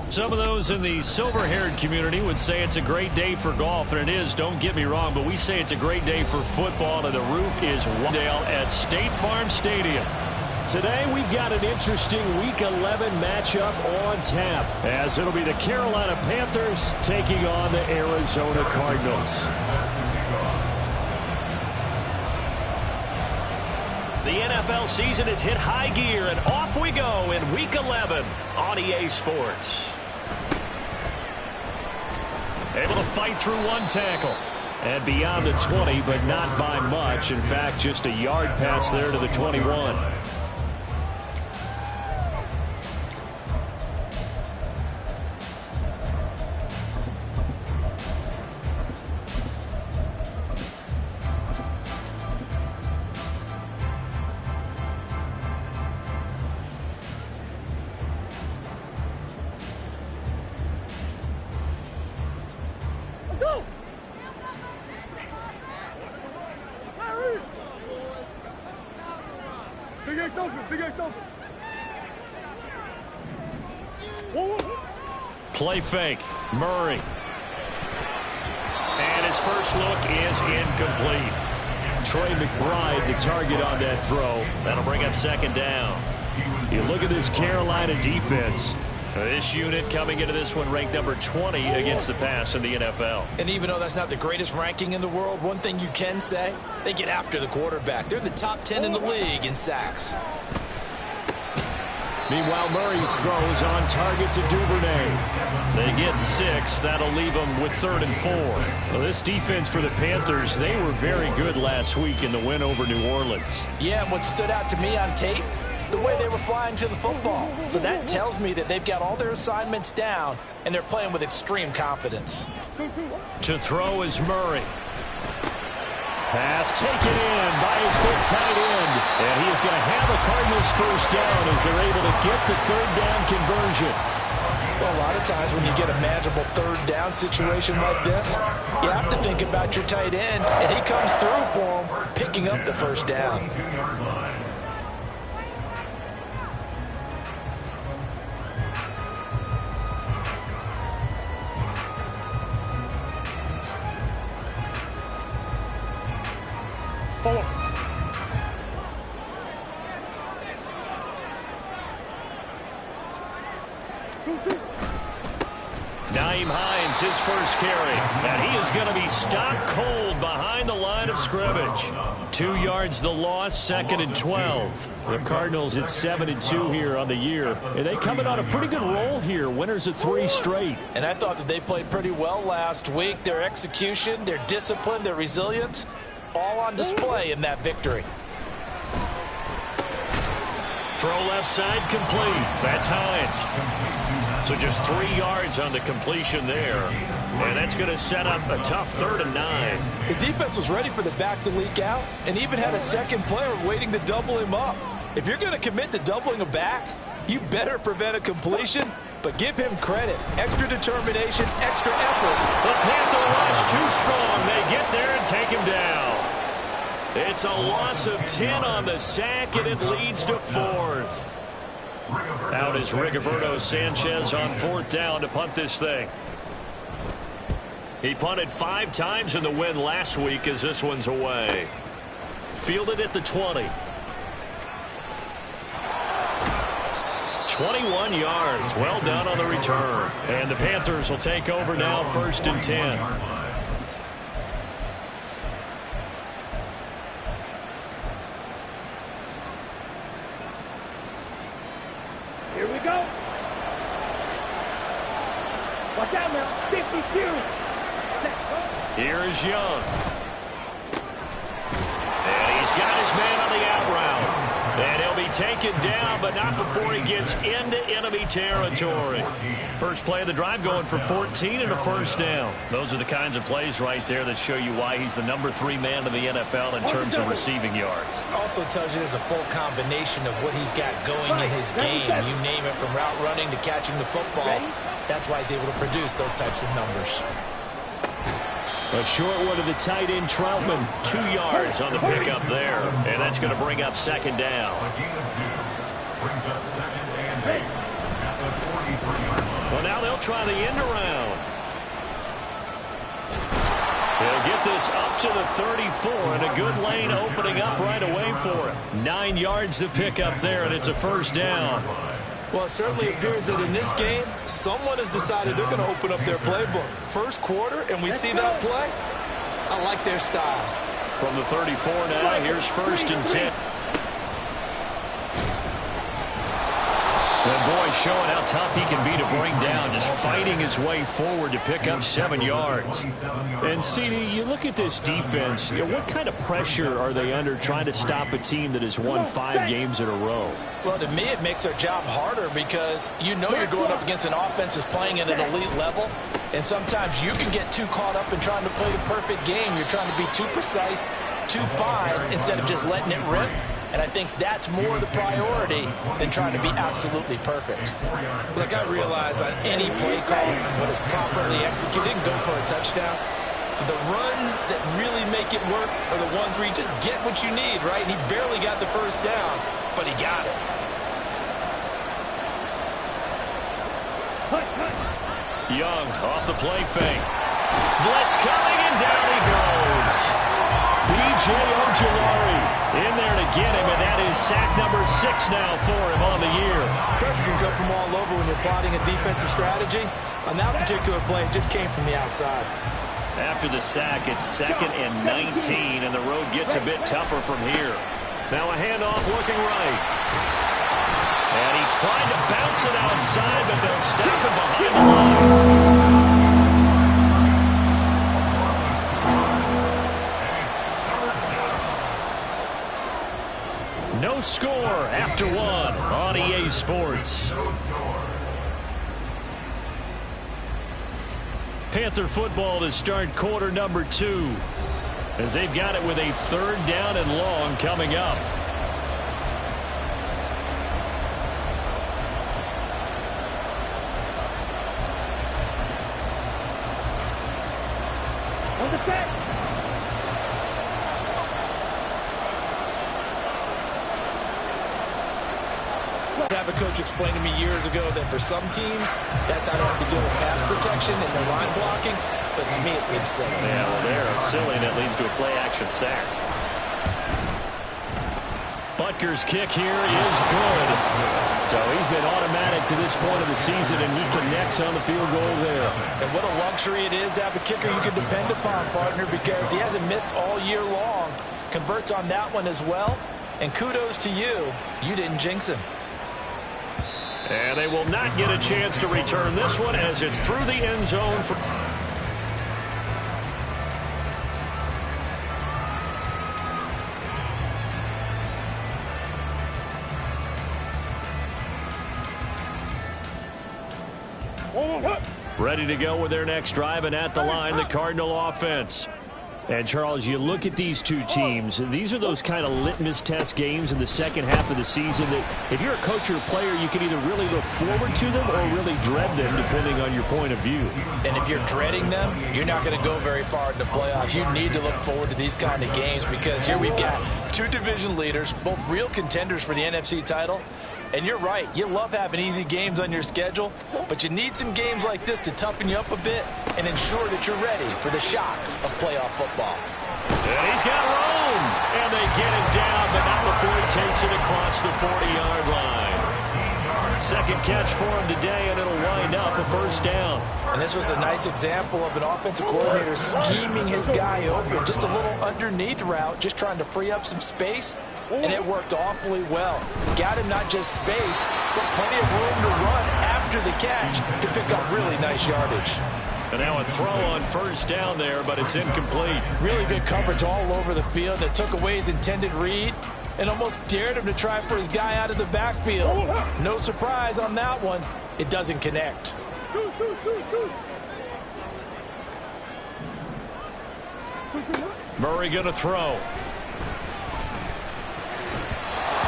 Some of those in the silver-haired community would say it's a great day for golf, and it is, don't get me wrong, but we say it's a great day for football, and the roof is Wandale at State Farm Stadium. Today we've got an interesting Week 11 matchup on tap, as it'll be the Carolina Panthers taking on the Arizona Cardinals. The NFL season has hit high gear, and off we go in Week 11 on EA Sports. Able to fight through one tackle. And beyond the 20, but not by much. In fact, just a yard pass there to the 21. Go! Big Ace open, Big Ace open. Play fake, Murray. And his first look is incomplete. Trey McBride, the target on that throw. That'll bring up second down. You look at this Carolina defense. This unit coming into this one ranked number 20 against the pass in the NFL. And even though that's not the greatest ranking in the world, one thing you can say, they get after the quarterback. They're the top 10 in the league in sacks. Meanwhile, Murray's throws on target to Duvernay. They get 6. That'll leave them with 3rd and 4. Well, this defense for the Panthers, they were very good last week in the win over New Orleans. Yeah, and what stood out to me on tape, the way they were flying to the football. So that tells me that they've got all their assignments down, and they're playing with extreme confidence. To throw is Murray. Pass taken in by his big tight end. And he is going to have a Cardinals first down as they're able to get the 3rd down conversion. Well, a lot of times when you get a manageable 3rd down situation like this, you have to think about your tight end, and he comes through for him, picking up the first down. Nyheim Hines, his first carry. And he is going to be stopped cold behind the line of scrimmage. 2 yards the loss, 2nd and 12. The Cardinals at 7-2 here on the year. And they coming on a pretty good roll here. Winners of 3 straight. And I thought that they played pretty well last week. Their execution, their discipline, their resilience, all on display in that victory. Throw left side complete. That's Hines. So just 3 yards on the completion there. And that's going to set up a tough 3rd and 9. The defense was ready for the back to leak out and even had a second player waiting to double him up. If you're going to commit to doubling a back, you better prevent a completion, but give him credit. Extra determination, extra effort. The Panther rush too strong. They get there and take him down. It's a loss of 10 on the sack, and it leads to 4th. Out is Rigoberto Sanchez on 4th down to punt this thing. He punted 5 times in the win last week as this one's away. Fielded at the 20. 21 yards. Well done on the return. And the Panthers will take over now, 1st and 10. Here we go. Watch out now. 52. Here is Young. And he's got his man on the out route. And he'll be taken down, but not before he gets into enemy territory. First play of the drive going for 14 and a first down. Those are the kinds of plays right there that show you why he's the number 3 man in the NFL in terms of receiving yards. Also tells you there's a full combination of what he's got going in his game. You name it, from route running to catching the football. That's why he's able to produce those types of numbers. A short one to the tight end, Troutman. 2 yards on the pickup there. And that's going to bring up 2nd down. Well, now they'll try the end around. He'll get this up to the 34, and a good lane opening up right away for him. 9 yards to pick up there, and it's a first down. Well, it certainly appears that in this game, someone has decided they're going to open up their playbook. First quarter, and we see that play. I like their style. From the 34 now, here's 1st and 10. And boy, showing how tough he can be to bring down, just fighting his way forward to pick up 7 yards. And, CD, you look at this defense, what kind of pressure are they under trying to stop a team that has won 5 games in a row? Well, to me, it makes their job harder because you know you're going up against an offense that's playing at an elite level, and sometimes you can get too caught up in trying to play the perfect game. You're trying to be too precise, too fine, instead of just letting it rip. And I think that's more the priority than trying to be absolutely perfect. Look, I realize on any play call, when it's properly executed, go for a touchdown. But the runs that really make it work are the ones where you just get what you need, right? And he barely got the first down, but he got it. Young off the play fake. Blitz coming, and down he goes. B.J. Ojulari in there to get him, and that is sack number 6 now for him on the year. Pressure can come from all over when you're plotting a defensive strategy. On that particular play, it just came from the outside. After the sack, it's 2nd and 19, and the road gets a bit tougher from here. Now a handoff looking right. And he tried to bounce it outside, but they'll stop him behind the line. No score after 1 on EA Sports. Panther football to start quarter number 2, as they've got it with a 3rd down and long coming up. On the set. I have a coach explain to me years ago that for some teams, that's how they have to deal with pass protection and their line blocking. But to me, it seems silly. Yeah, well, there it's silly, and it leads to a play-action sack. Butker's kick here is good. So he's been automatic to this point of the season, and he connects on the field goal there. And what a luxury it is to have a kicker you can depend upon, partner, because he hasn't missed all year long. Converts on that one as well. And kudos to you. You didn't jinx him. And they will not get a chance to return this one as it's through the end zone. Ready to go with their next drive, and at the line, the Cardinal offense. And, Charles, you look at these two teams, these are those kind of litmus test games in the second half of the season that if you're a coach or a player, you can either really look forward to them or really dread them, depending on your point of view. And if you're dreading them, you're not going to go very far in the playoffs. You need to look forward to these kind of games because here we've got 2 division leaders, both real contenders for the NFC title. And you're right, you love having easy games on your schedule, but you need some games like this to toughen you up a bit and ensure that you're ready for the shock of playoff football. And he's got room, and they get him down, but not before he takes it across the 40-yard line. Second catch for him today, and it'll wind up a first down. And this was a nice example of an offensive coordinator scheming his guy open, just a little underneath route, just trying to free up some space. And it worked awfully well. Got him not just space, but plenty of room to run after the catch to pick up really nice yardage. And now a throw on first down there, but it's incomplete. Really good coverage all over the field. It took away his intended read and almost dared him to try for his guy out of the backfield. No surprise on that one. It doesn't connect. Murray going to throw.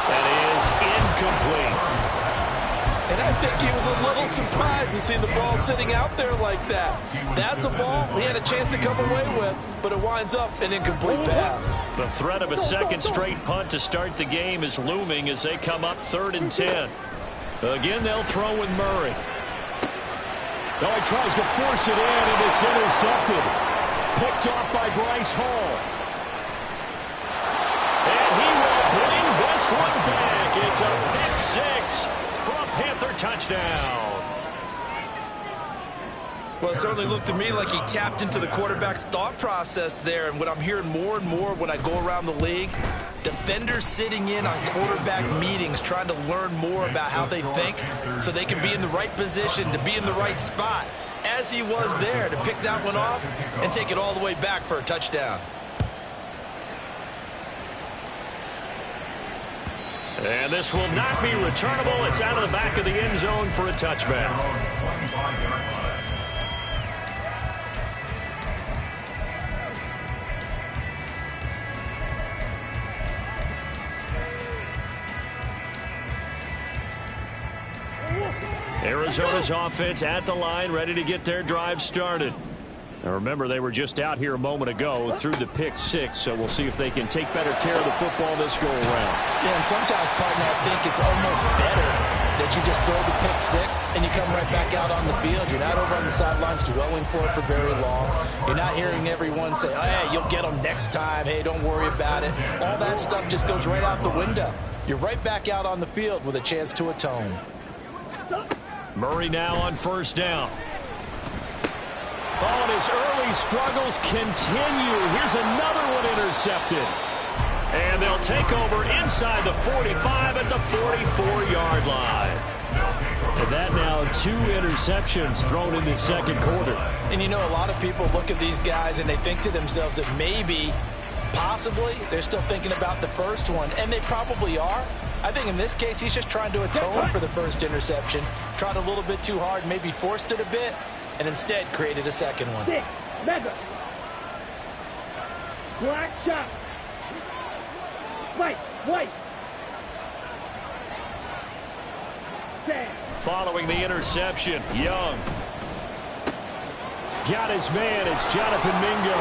That is incomplete. And I think he was a little surprised to see the ball sitting out there like that. That's a ball he had a chance to come away with, but it winds up an incomplete pass. The threat of a second straight punt to start the game is looming as they come up 3rd and 10. Again, they'll throw with Murray. Oh, he tries to force it in, and it's intercepted. Picked off by Bryce Hall. And he will bring this one back. It's a pick six for a Panther touchdown. Well, it certainly looked to me like he tapped into the quarterback's thought process there. And what I'm hearing more and more when I go around the league, defenders sitting in on quarterback meetings trying to learn more about how they think so they can be in the right position to be in the right spot, as he was there to pick that one off and take it all the way back for a touchdown. And this will not be returnable. It's out of the back of the end zone for a touchback. Arizona's offense at the line, ready to get their drive started. Now remember, they were just out here a moment ago through the pick six, so we'll see if they can take better care of the football this go around. Yeah, and sometimes, partner, I think it's almost better that you just throw the pick six and you come right back out on the field. You're not over on the sidelines dwelling for it for very long. You're not hearing everyone say, oh, hey, you'll get them next time. Hey, don't worry about it. All that stuff just goes right out the window. You're right back out on the field with a chance to atone. Murray now on first down. Oh, and his early struggles continue. Here's another one intercepted. And they'll take over inside the 45 at the 44-yard line. And that now 2 interceptions thrown in the second quarter. And you know, a lot of people look at these guys and they think to themselves that maybe, possibly, they're still thinking about the first one. And they probably are. I think in this case, he's just trying to atone for the first interception. Tried a little bit too hard, maybe forced it a bit, and instead created a second one. Mega. Black shot. White. Following the interception, Young. Got his man. It's Jonathan Mingo.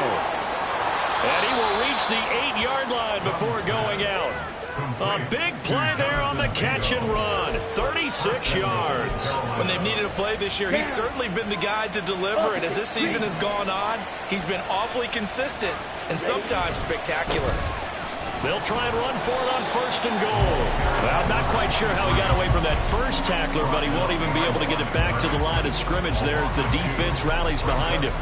And he will reach the 8-yard line before going out. A big play there on the catch and run. 36 yards. When they've needed a play this year, he's certainly been the guy to deliver. And as this season has gone on, he's been awfully consistent and sometimes spectacular. They'll try and run for it on first and goal. Well, I'm not quite sure how he got away from that first tackler, but he won't even be able to get it back to the line of scrimmage there as the defense rallies behind him.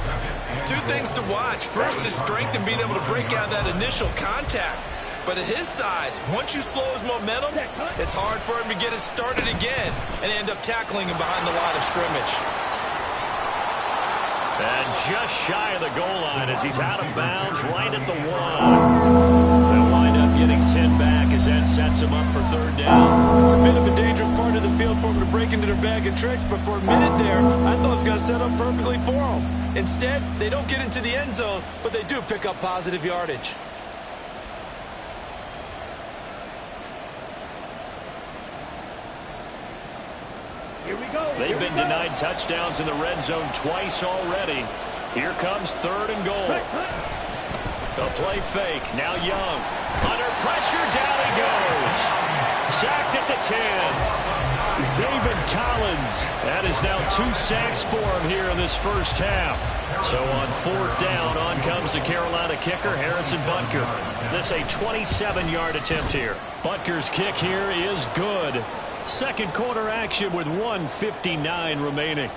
2 things to watch. First, his strength in being able to break out that initial contact. But at his size, once you slow his momentum, it's hard for him to get it started again and end up tackling him behind the line of scrimmage. And just shy of the goal line as he's out of bounds right at the 1. They'll wind up getting 10 back as that sets him up for third down. It's a bit of a dangerous part of the field for him to break into their bag of tricks, but for a minute there, I thought it was going to set up perfectly for him. Instead, they don't get into the end zone, but they do pick up positive yardage. Here we go. They've been denied touchdowns in the red zone twice already. Here comes third and goal. A play fake. Now Young. Under pressure, down he goes. Sacked at the 10. Zaven Collins. That is now 2 sacks for him here in this first half. So on fourth down, on comes the Carolina kicker, Harrison Butker. This a 27-yard attempt here. Butker's kick here is good. Second quarter action with 1:59 remaining.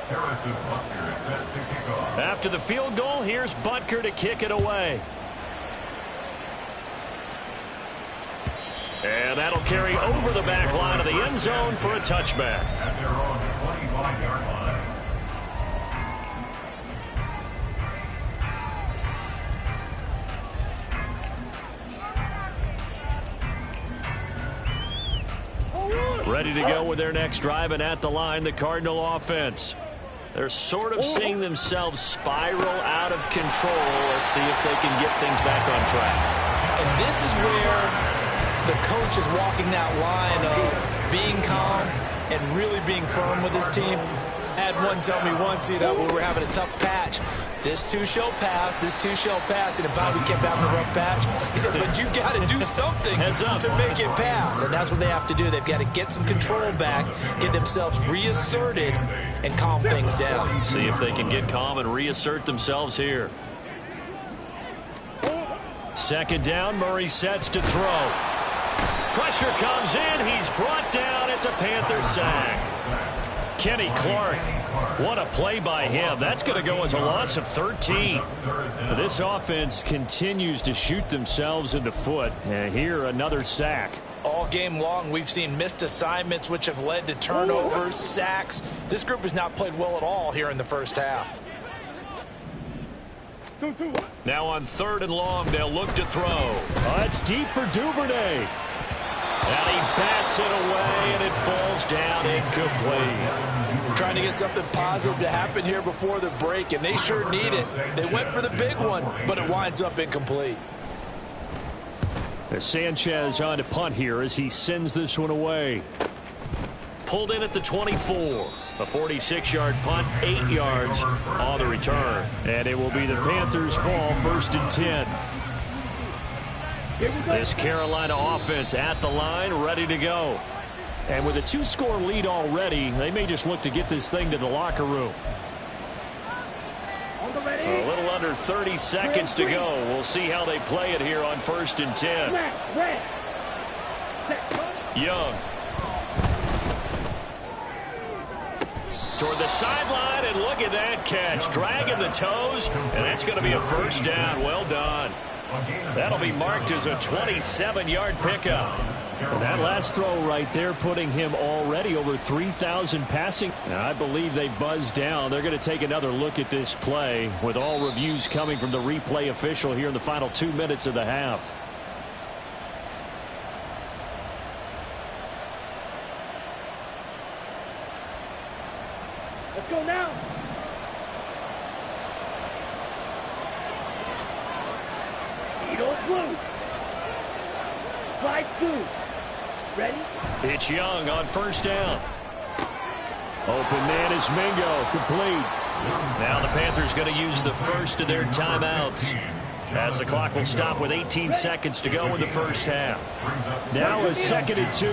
Harrison Butker is set to kick off. After the field goal, here's Butker to kick it away. And that'll carry over the back line of the end zone for a touchback. And they're on the 25-yard line. Ready to go with their next drive, and at the line, the Cardinal offense. They're sort of seeing themselves spiral out of control. Let's see if they can get things back on track. And this is where the coach is walking that line of being calm and really being firm with his team. Had one tell me once, when we were having a tough patch, this too shall pass, this too shall pass. And if Bobby kept having a rough patch, he said, but you got to do something to make it pass. And that's what they have to do. They've got to get some control back, get themselves reasserted, and calm things down. See if they can get calm and reassert themselves here. Second down, Murray sets to throw. Pressure comes in. He's brought down. It's a Panther sack. Kenny Clark, what a play by him. That's going to go as a loss of 13. This offense continues to shoot themselves in the foot. And here, another sack. All game long, we've seen missed assignments, which have led to turnovers, sacks. This group has not played well at all here in the first half. Now on 3rd and long, they'll look to throw. Oh, it's deep for Duvernay. And he bats it away, and it falls down incomplete. Trying to get something positive to happen here before the break, and they sure need it. They went for the big one, but it winds up incomplete. Sanchez on to punt here as he sends this one away. Pulled in at the 24. A 46-yard punt, 8 yards on the return. And it will be the Panthers' ball, 1st and 10. This Carolina offense at the line, ready to go. And with a 2-score lead already, they may just look to get this thing to the locker room. A little under 30 seconds to go. We'll see how they play it here on 1st and 10. Young. Toward the sideline, and look at that catch. Dragging the toes, and that's going to be a 1st down. Well done. That'll be marked as a 27-yard pickup. And that last throw right there putting him already over 3,000 passing. And I believe they buzzed down. They're going to take another look at this play with all reviews coming from the replay official here in the final 2 minutes of the half. Let's go now. Eagles blue. Slide through. Ready? It's Young on 1st down. Open man is Mingo. Complete. Now the Panthers going to use the first of their timeouts, as the clock will stop with 18 seconds to go in the first half. Now is 2nd and 2.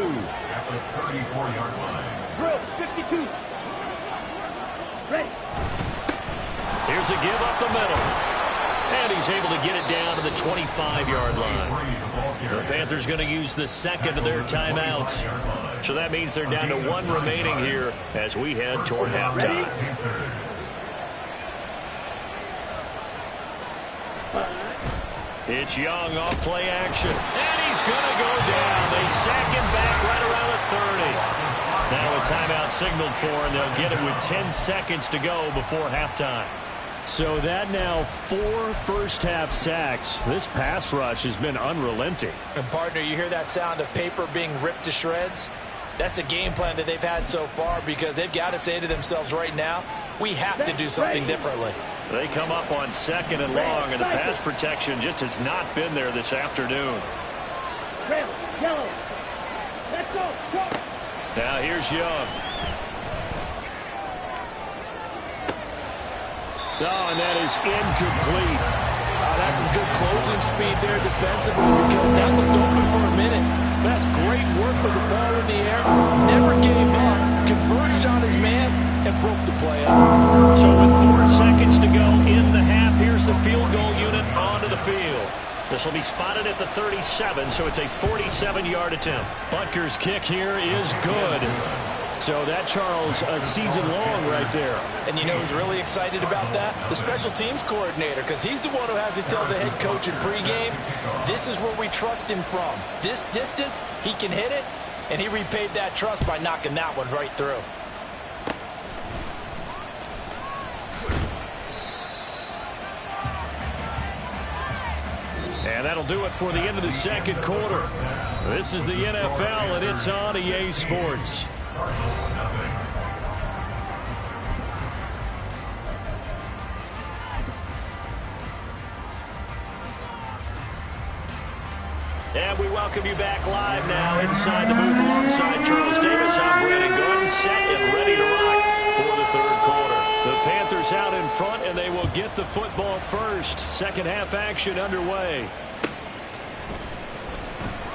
Drill 52. Ready? Here's a give up the middle. And he's able to get it down to the 25-yard line. The Panthers going to use the second of their timeouts. So that means they're down to 1 remaining here as we head toward halftime. It's Young off play action. And he's going to go down. They sack him back right around the 30. Now a timeout signaled for, and they'll get it with 10 seconds to go before halftime. So that now 4 first-half sacks. This pass rush has been unrelenting. And, partner, you hear that sound of paper being ripped to shreds? That's a game plan that they've had so far, because they've got to say to themselves right now, we have to do something differently. They come up on 2nd and long, and the pass protection just has not been there this afternoon. Trail, yellow. Let's go. Go. Now here's Young. Oh, and that is incomplete. That's some good closing speed there defensively, because that looked open for a minute. That's great work with the ball in the air. Never gave up. Converged on his man and broke the play up. So with 4 seconds to go in the half, here's the field goal unit onto the field. This will be spotted at the 37, so it's a 47-yard attempt. Butker's kick here is good. So that, Charles, a season long right there. And you know who's really excited about that? The special teams coordinator, because he's the one who has to tell the head coach in pregame, this is where we trust him from. This distance, he can hit it, and he repaid that trust by knocking that one right through. And that'll do it for the end of the second quarter. This is the NFL, and it's on EA Sports. And we welcome you back live now inside the booth alongside Charles Davis. I'm Brandon Gordon, set and ready to rock for the third front, and they will get the football first. Second half action underway.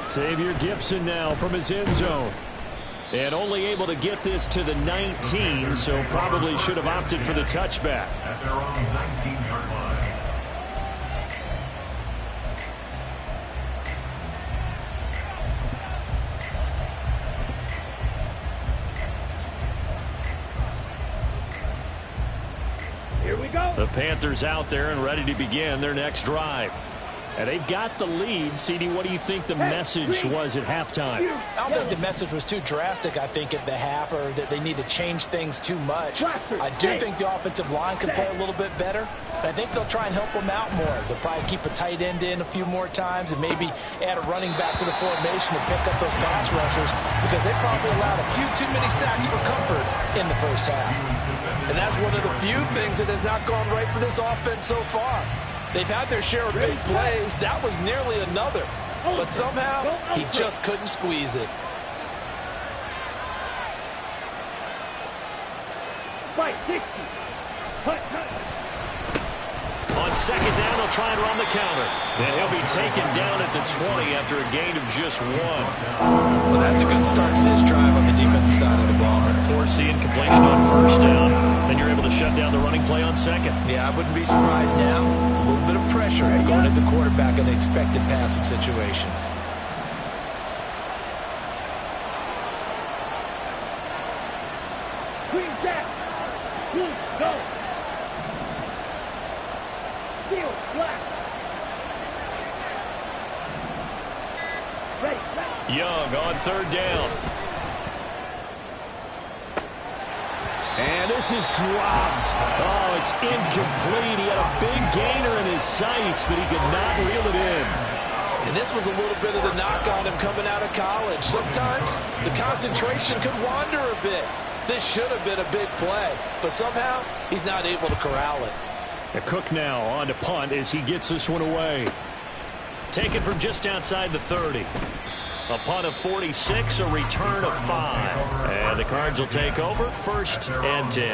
Xavier Gibson now from his end zone. And only able to get this to the 19, so probably should have opted for the touchback. At their own 19-yard line. Here we go. The Panthers out there and ready to begin their next drive. And they've got the lead. CD, what do you think the message was at halftime? I don't think the message was too drastic, I think, at the half, or that they need to change things too much. I do think the offensive line can play a little bit better. I think they'll try and help them out more. They'll probably keep a tight end in a few more times and maybe add a running back to the formation to pick up those pass rushers, because they probably allowed a few too many sacks for comfort in the first half. And that's one of the few things that has not gone right for this offense so far. They've had their share of big plays. That was nearly another. But somehow, he just couldn't squeeze it. Fight 60. Cut. On second down, they'll try and run the counter. And he'll be taken down at the 20 after a gain of just 1. Well, that's a good start to this drive on the defensive side of the ball. Force the incompletion on first down. Then you're able to shut down the running play on second. Yeah, I wouldn't be surprised now. A little bit of pressure going at the quarterback in the expected passing situation. Green jack. Blue, go. Steel, black. Ready. Young on third down. And this is dropped. Oh, it's incomplete. He had a big gainer in his sights, but he could not reel it in. And this was a little bit of the knock on him coming out of college. Sometimes the concentration could wander a bit. This should have been a big play, but somehow he's not able to corral it. Cook now on to punt as he gets this one away. Taken from just outside the 30. A punt of 46, a return of 5. And the Cards will take over, first and 10.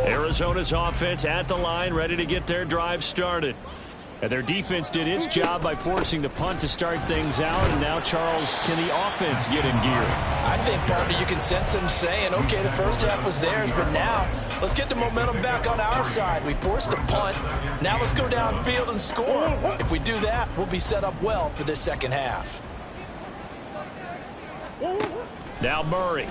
Arizona's offense at the line, ready to get their drive started. And their defense did its job by forcing the punt to start things out. And now, Charles, can the offense get in gear? I think, partner, you can sense them saying, okay, the first half was theirs, but now let's get the momentum back on our side. We forced a punt. Now let's go downfield and score. If we do that, we'll be set up well for this second half. Now Murray.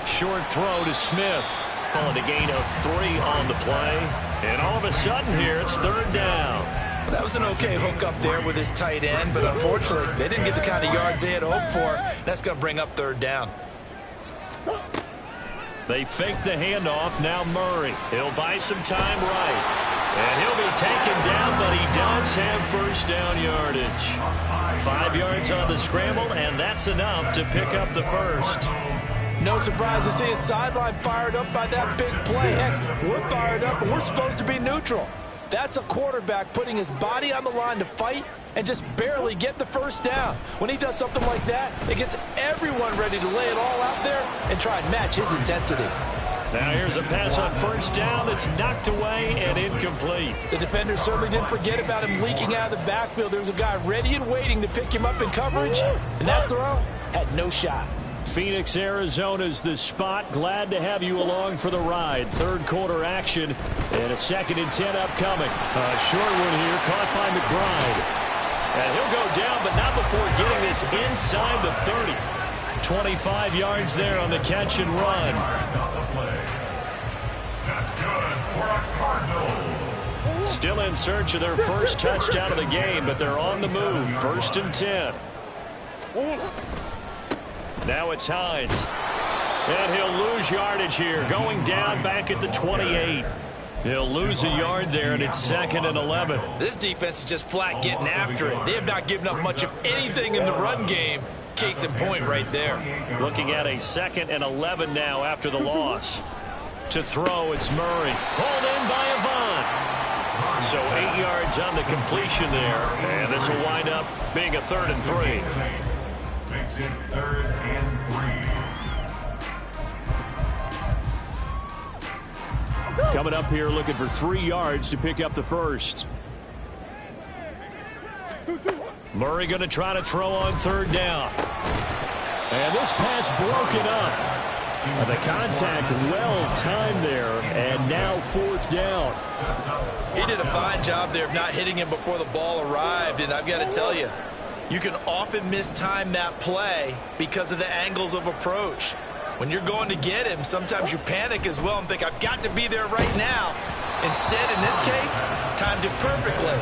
Short throw to Smith. Calling a gain of 3 on the play. And all of a sudden here, it's third down. Well, that was an okay hook up there with his tight end, but unfortunately, they didn't get the kind of yards they had hoped for. That's going to bring up third down. They fake the handoff. Now Murray. He'll buy some time right. And he'll be taken down, but he does have first down yardage. 5 yards on the scramble, and that's enough to pick up the first. No surprise to see his sideline fired up by that big play. Heck, we're fired up, and we're supposed to be neutral. That's a quarterback putting his body on the line to fight and just barely get the first down. When he does something like that, it gets everyone ready to lay it all out there and try and match his intensity. Now here's a pass on first down that's knocked away and incomplete. The defender certainly didn't forget about him leaking out of the backfield. There was a guy ready and waiting to pick him up in coverage, and that throw had no shot. Phoenix, Arizona's the spot. Glad to have you along for the ride. Third quarter action and a 2nd and 10 upcoming. A short one here caught by McBride. And he'll go down, but not before getting this inside the 30. 25 yards there on the catch and run. That's good for a Cardinals. Still in search of their first touchdown of the game, but they're on the move. 1st and 10. Now it's Hines. And he'll lose yardage here. Going down back at the 28. He'll lose a yard there, and it's 2nd and 11. This defense is just flat getting after it. They have not given up much of anything in the run game. Case in point right there. Looking at a 2nd and 11 now after the loss. To throw, it's Murray. Pulled in by Avant. So 8 yards on the completion there. And this will wind up being a 3rd and 3. Makes it 3rd and 3. coming up here looking for 3 yards to pick up the first. Murray going to try to throw on 3rd down. And this pass broken up. The contact well timed there, and now 4th down. He did a fine job there of not hitting him before the ball arrived, and I've got to tell you, you can often mistime that play because of the angles of approach. When you're going to get him, sometimes you panic as well and think, I've got to be there right now. Instead, in this case, timed it perfectly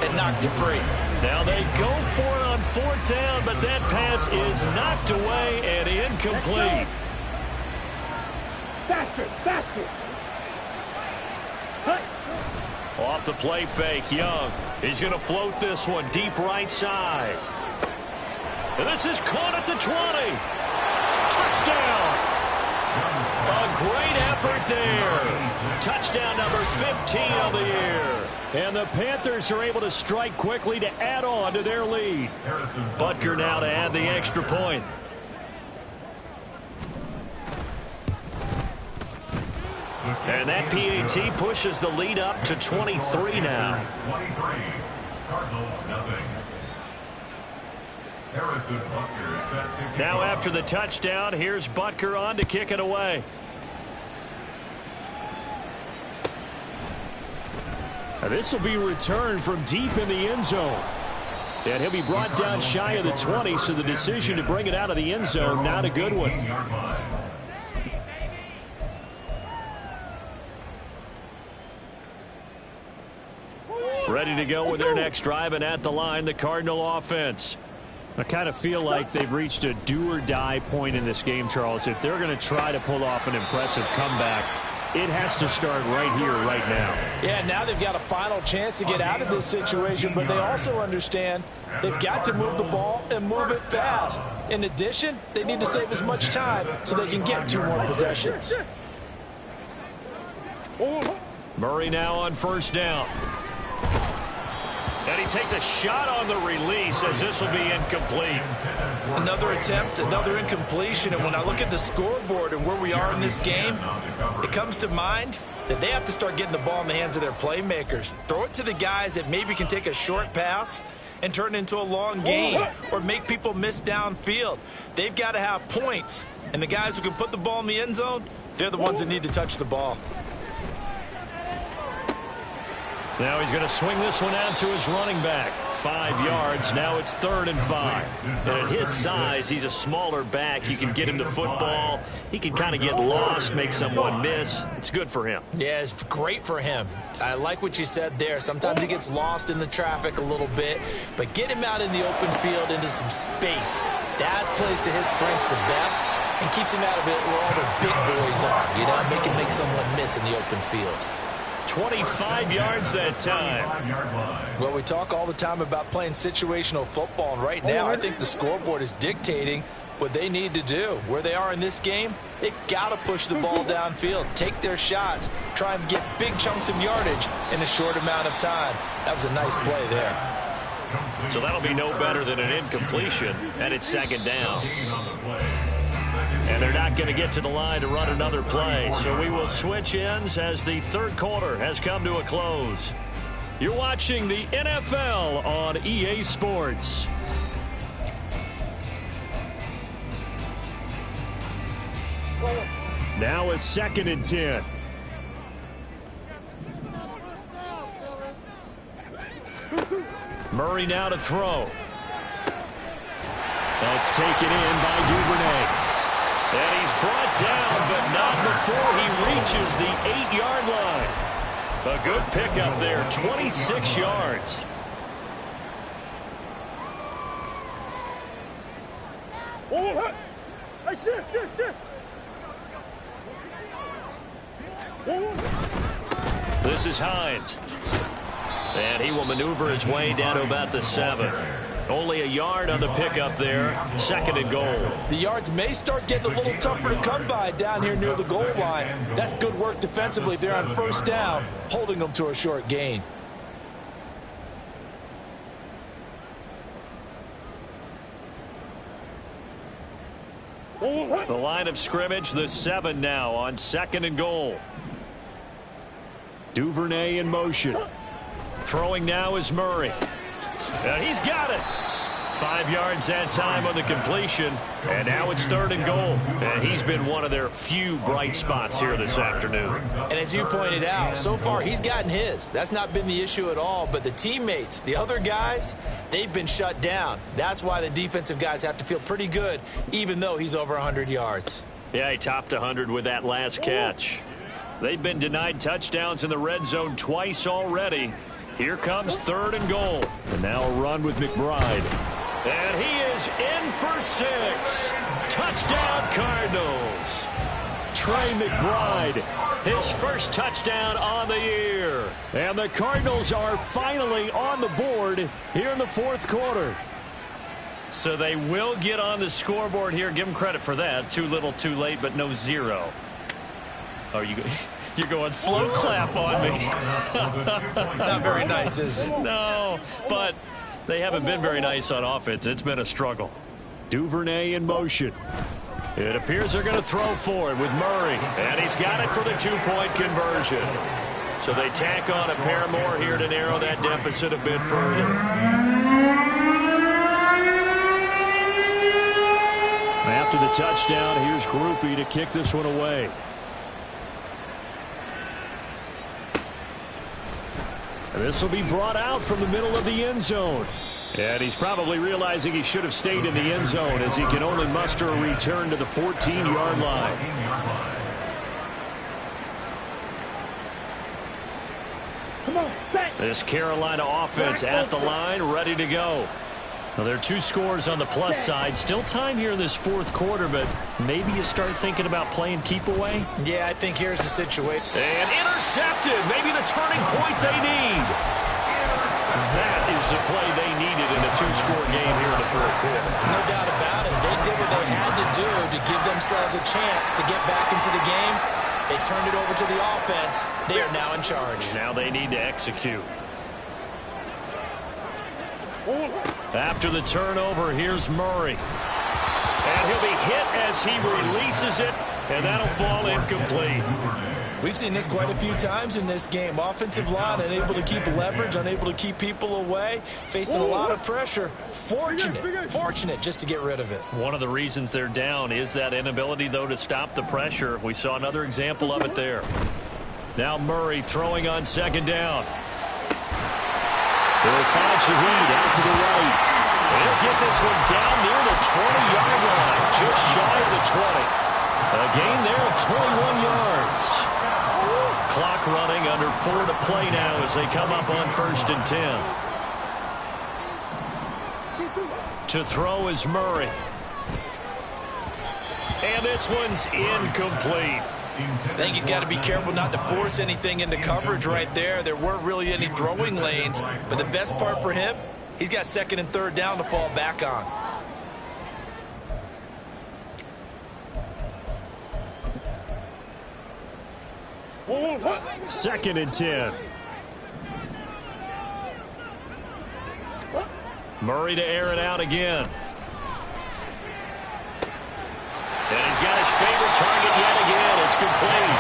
and knocked it free. Now they go for it on 4th down, but that pass is knocked away and incomplete. Faster, faster. Cut. Off the play fake, Young. He's going to float this one deep right side. And this is caught at the 20. Touchdown. A great effort there. Touchdown number 15 of the year. And the Panthers are able to strike quickly to add on to their lead. Butker now to add the extra point. And that PAT pushes the lead up to 23 now. 23. Cardinals nothing. Harrison Butker set to kick Now off. after the touchdown, here's Butker on to kick it away. Now this will be returned from deep in the end zone. And he'll be brought down shy of the 20, so the decision to bring it out of the end zone, not a good one. 18-yard line. Ready to go with their next drive, and at the line, the Cardinal offense. I kind of feel like they've reached a do-or-die point in this game, Charles. If they're going to try to pull off an impressive comeback, it has to start right here, right now. Yeah, now they've got a final chance to get out of this situation, but they also understand they've got to move the ball and move it fast. In addition, they need to save as much time so they can get 2 more possessions. Murray now on 1st down. And he takes a shot on the release as this will be incomplete. Another attempt, another incompletion, and when I look at the scoreboard and where we are in this game, it comes to mind that they have to start getting the ball in the hands of their playmakers. Throw it to the guys that maybe can take a short pass and turn it into a long gain or make people miss downfield. They've got to have points, and the guys who can put the ball in the end zone, they're the ones that need to touch the ball. Now he's going to swing this one out to his running back. 5 yards. Now it's 3rd and 5. And at his size, he's a smaller back. You can get him to football. He can kind of get lost, make someone miss. It's good for him. Yeah, it's great for him. I like what you said there. Sometimes he gets lost in the traffic a little bit, but get him out in the open field into some space. That plays to his strengths the best and keeps him out of it where all the big boys are. You know, make someone miss in the open field. 25 yards that time. Well, we talk all the time about playing situational football, and right now I think the scoreboard is dictating what they need to do. Where they are in this game, they've got to push the ball downfield, take their shots, try and get big chunks of yardage in a short amount of time. That was a nice play there. So that'll be no better than an incompletion, and it's 2nd down. And they're not going to get to the line to run another play. So we will switch ends as the 3rd quarter has come to a close. You're watching the NFL on EA Sports. Now a 2nd and 10. Murray now to throw. That's taken in by Duvernay. And he's brought down, but not before he reaches the 8-yard line. A good pickup there, 26 yards. This is Hines. And he will maneuver his way down to about the 7. Only a yard on the pickup there. 2nd and goal. The yards may start getting a little tougher to come by down here near the goal line. That's good work defensively there on 1st down, holding them to a short gain. The line of scrimmage, the 7 now on 2nd and goal. Duvernay in motion. Throwing now is Murray. And he's got it. 5 yards that time on the completion. And now it's 3rd and goal. And he's been one of their few bright spots here this afternoon. And as you pointed out, so far he's gotten his. That's not been the issue at all. But the teammates, the other guys, they've been shut down. That's why the defensive guys have to feel pretty good, even though he's over 100 yards. Yeah, he topped 100 with that last catch. They've been denied touchdowns in the red zone twice already. Here comes 3rd and goal. And now a run with McBride. And he is in for 6. Touchdown, Cardinals. Trey McBride. His first touchdown on the year. And the Cardinals are finally on the board here in the 4th quarter. So they will get on the scoreboard here. Give them credit for that. Too little, too late, but no 0. Oh, you're going slow clap on me. Not very nice, is it? No, but they haven't been very nice on offense. It's been a struggle. Duvernay in motion. It appears they're going to throw for it with Murray. And he's got it for the 2-point conversion. So they tack on a pair more here to narrow that deficit a bit further. After the touchdown, here's Groupie to kick this one away. And this will be brought out from the middle of the end zone. And he's probably realizing he should have stayed in the end zone as he can only muster a return to the 14-yard line. Come on, set. This Carolina offense at the line, ready to go. Well, there are 2 scores on the plus side. Still time here in this 4th quarter, but maybe you start thinking about playing keep away. Yeah, I think here's the situation. And intercepted. Maybe the turning point they need. That is the play they needed in a 2-score game here in the 4th quarter. No doubt about it. They did what they had to do to give themselves a chance to get back into the game. They turned it over to the offense. They are now in charge. Now they need to execute. After the turnover, here's Murray. And he'll be hit as he releases it, and that'll fall incomplete. We've seen this quite a few times in this game. Offensive line unable to keep leverage, unable to keep people away, facing a lot of pressure. Fortunate just to get rid of it. One of the reasons they're down is that inability, though, to stop the pressure. We saw another example of it there. Now Murray throwing on 2nd down. They'll find Shaheed out to the right. He'll get this one down near the 20-yard line, just shy of the 20. A gain there of 21 yards. Clock running, under 4 to play now as they come up on 1st and 10. To throw is Murray. And this one's incomplete. I think he's got to be careful not to force anything into coverage right there. There weren't really any throwing lanes, but the best part for him, he's got 2nd and 3rd down to fall back on. Second and 10. Murray to air it out again. And he's got his favorite target yet again. It's complete.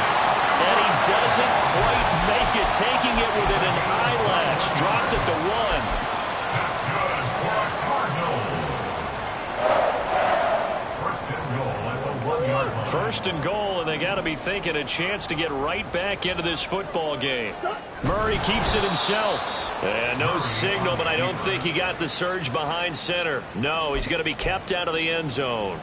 And he doesn't quite make it, taking it within an eyelash. Dropped at the 1. First and goal, and they got to be thinking a chance to get right back into this football game. Murray keeps it himself. And no signal, but I don't think he got the surge behind center. No, he's going to be kept out of the end zone.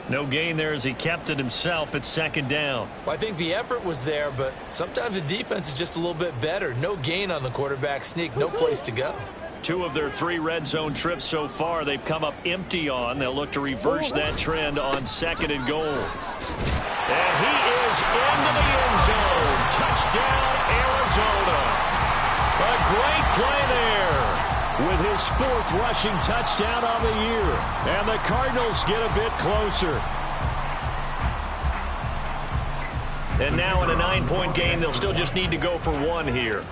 No gain there as he kept it himself at 2nd down. Well, I think the effort was there, but sometimes the defense is just a little bit better. No gain on the quarterback sneak, no place to go. 2 of their 3 red zone trips so far they've come up empty on. They'll look to reverse that trend on 2nd and goal. And he is into the end zone. Touchdown, Arizona. A great play there. With his 4th rushing touchdown on the year. And the Cardinals get a bit closer. And now in a 9-point game, they'll still just need to go for 1 here.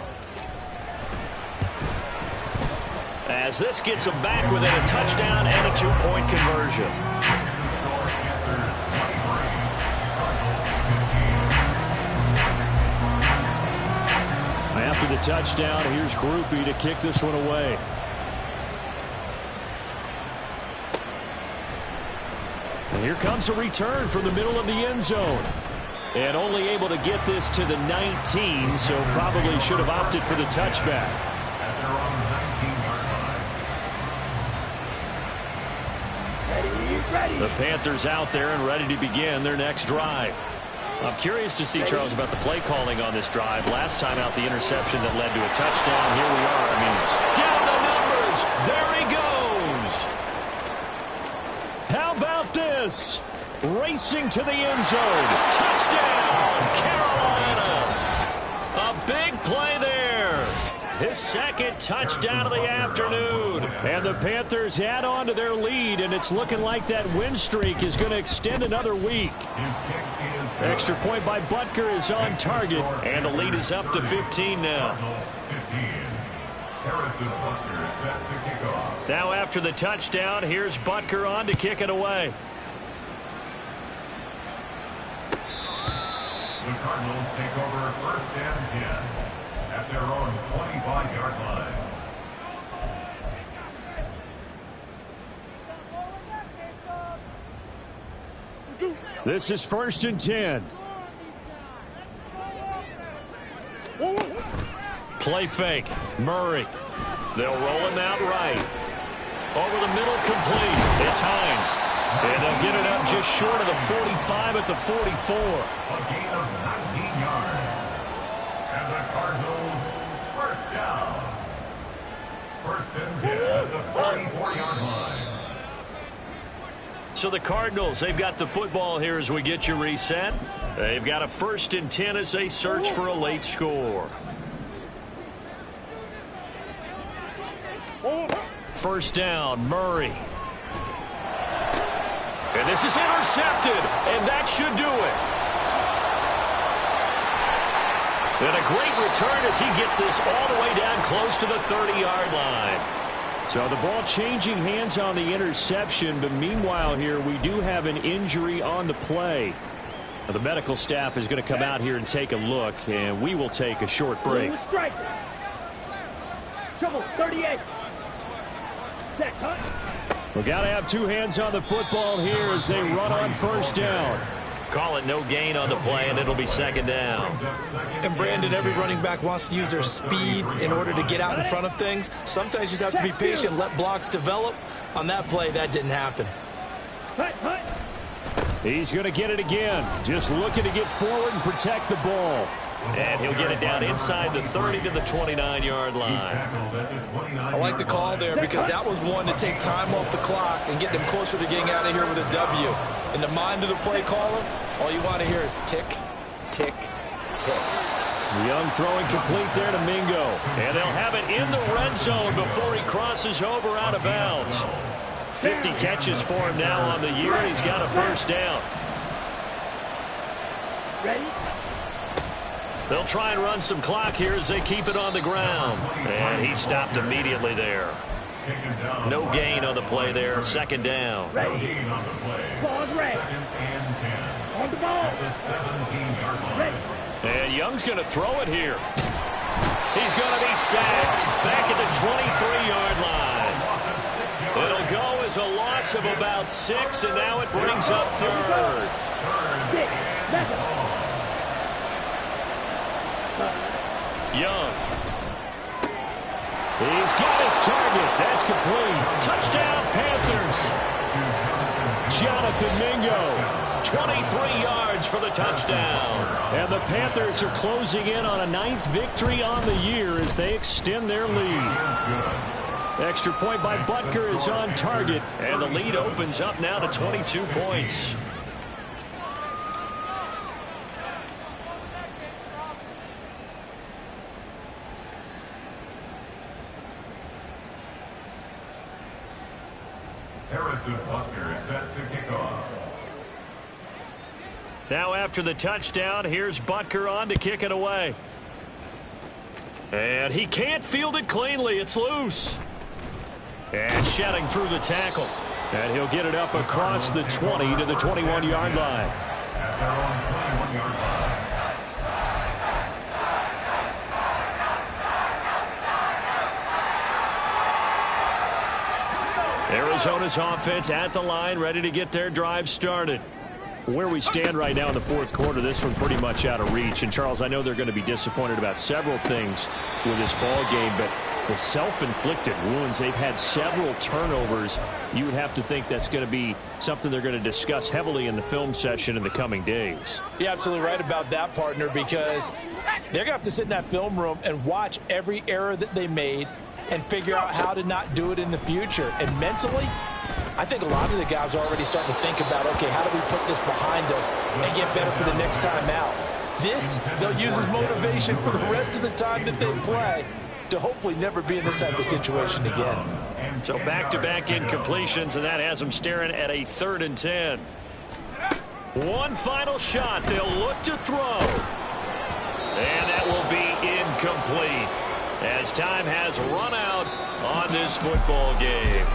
As this gets them back within a touchdown and a 2-point conversion. the touchdown. Here's Groupie to kick this one away. And here comes a return from the middle of the end zone. And only able to get this to the 19, so probably should have opted for the touchback. The Panthers out there and ready to begin their next drive. I'm curious to see, Charles, about the play calling on this drive. Last time out, the interception that led to a touchdown. Here we are. Down the numbers. There he goes. How about this? Racing to the end zone. Touchdown, Carolina. A big play there. His second touchdown of the afternoon. And the Panthers add on to their lead, and it's looking like that win streak is going to extend another week. Extra point by Butker is on target. And the lead is up to 15 now. Now after the touchdown, here's Butker on to kick it away. The Cardinals take over 1st and 10 at their own 25-yard line. This is 1st and 10. Play fake. Murray. They'll roll him out right. Over the middle, complete. It's Hines. And they'll get it up just short of the 45 at the 44. A gain of 19 yards. And the Cardinals, 1st down. 1st and 10 at the 44-yard line. So the Cardinals, they've got the football here as we get you reset. They've got a 1st and 10 as they search for a late score. 1st down, Murray. And this is intercepted, and that should do it. And a great return as he gets this all the way down close to the 30-yard line. So the ball changing hands on the interception, but meanwhile here we do have an injury on the play. Now, the medical staff is going to come out here and take a look, and we will take a short break. Trouble, 38. Set, cut. We got to have two hands on the football here as they run on 1st down. Call it no gain on the play, and it'll be 2nd down. And Brandon, every running back wants to use their speed in order to get out in front of things. Sometimes you just have to be patient, let blocks develop. On that play, that didn't happen. He's going to get it again. Just looking to get forward and protect the ball. And he'll get it down inside the 30 to the 29-yard line. I like the call there because that was one to take time off the clock and get them closer to getting out of here with a W. In the mind of the play caller, all you want to hear is tick, tick, tick. Young throwing complete there to Mingo. And they'll have it in the red zone before he crosses over out of bounds. 50 catches for him now on the year. He's got a 1st down. Ready? They'll try and run some clock here as they keep it on the ground. And he stopped immediately there. No gain on the play there. 2nd down. Ready. Ball red. On the ball. Ready. And Young's going to throw it here. He's going to be sacked back at the 23-yard line. It'll go as a loss of about 6, and now it brings up 3rd. 6, 7. Young. He's got his target. That's complete. Touchdown, Panthers. Jonathan Mingo. 23 yards for the touchdown. And the Panthers are closing in on a 9th victory on the year as they extend their lead. Extra point by Butker is on target. And the lead opens up now to 22 points. Butker is set to kick off. Now after the touchdown, here's Butker on to kick it away. And he can't field it cleanly. It's loose. And shedding through the tackle. And he'll get it up across the 20 to the 21-yard line. At their own 21-yard line. Arizona's offense at the line, ready to get their drive started. Where we stand right now in the fourth quarter, this one pretty much out of reach. And, Charles, I know they're going to be disappointed about several things with this ball game, but the self-inflicted wounds, they've had several turnovers. You would have to think that's going to be something they're going to discuss heavily in the film session in the coming days. You're absolutely right about that, partner, because they're going to have to sit in that film room and watch every error that they made and figure out how to not do it in the future. And mentally, I think a lot of the guys are already starting to think about, okay, how do we put this behind us and get better for the next time out? This, they'll use as motivation for the rest of the time that they play to hopefully never be in this type of situation again. So back-to-back incompletions, and that has them staring at a 3rd and 10. One final shot they'll look to throw. And that will be incomplete as time has run out on this football game.